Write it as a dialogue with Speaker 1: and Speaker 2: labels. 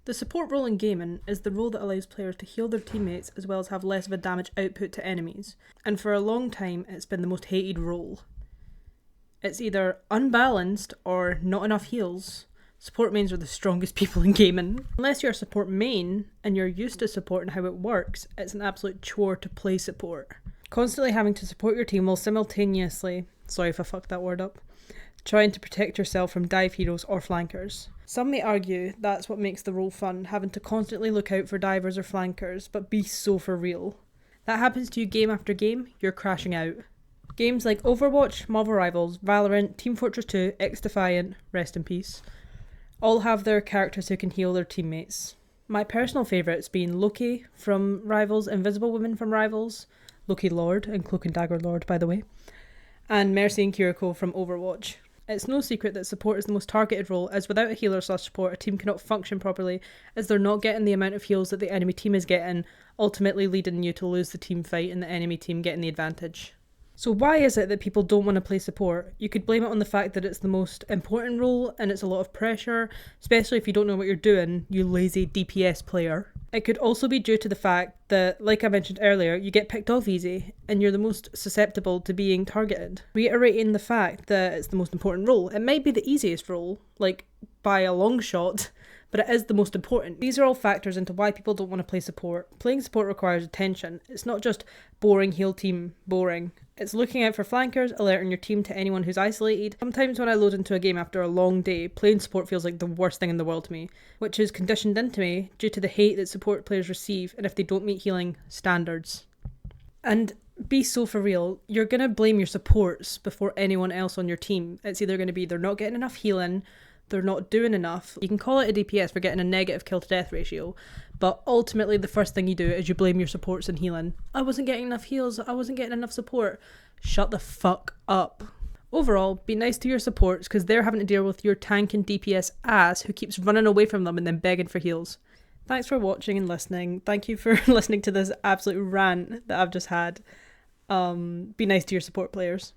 Speaker 1: The support role in gaming is the role that allows players to heal their teammates as well as have less of a damage output to enemies, and for a long time it's been the most hated role. It's either unbalanced or not enough heals. Support mains are the strongest people in gaming. Unless you're a support main and you're used to support and how it works, it's an absolute chore to play support. Constantly having to support your team while simultaneously, sorry if I fucked that word up, trying to protect yourself from dive heroes or flankers. Some may argue that's what makes the role fun, having to constantly look out for divers or flankers, but be so for real. That happens to you game after game, you're crashing out. Games like Overwatch, Marvel Rivals, Valorant, Team Fortress 2, X-Defiant, rest in peace, all have their characters who can heal their teammates. My personal favourites being Loki from Rivals, Invisible Woman from Rivals, Loki Lord and Cloak and Dagger Lord by the way, and Mercy and Kiriko from Overwatch. It's no secret that support is the most targeted role, as without a healer/support a team cannot function properly as they're not getting the amount of heals that the enemy team is getting, ultimately leading you to lose the team fight and the enemy team getting the advantage. So why is it that people don't want to play support? You could blame it on the fact that it's the most important role and it's a lot of pressure, especially if you don't know what you're doing, you lazy DPS player. It could also be due to the fact that, like I mentioned earlier, you get picked off easy and you're the most susceptible to being targeted. Reiterating the fact that it's the most important role, it might be the easiest role, like by a long shot, but it is the most important. These are all factors into why people don't want to play support. Playing support requires attention. It's not just boring heal team, boring. It's looking out for flankers, alerting your team to anyone who's isolated. Sometimes when I load into a game after a long day, playing support feels like the worst thing in the world to me, which is conditioned into me due to the hate that support players receive and if they don't meet healing standards. And be so for real, you're going to blame your supports before anyone else on your team. It's either going to be they're not getting enough healing, they're not doing enough. You can call it a DPS for getting a negative kill to death ratio, but ultimately the first thing you do is you blame your supports and healing. I wasn't getting enough heals, I wasn't getting enough support. Shut the fuck up. Overall, be nice to your supports because they're having to deal with your tank and DPS ass who keeps running away from them and then begging for heals. Thanks for watching and listening. Thank you for listening to this absolute rant that I've just had. Be nice to your support players.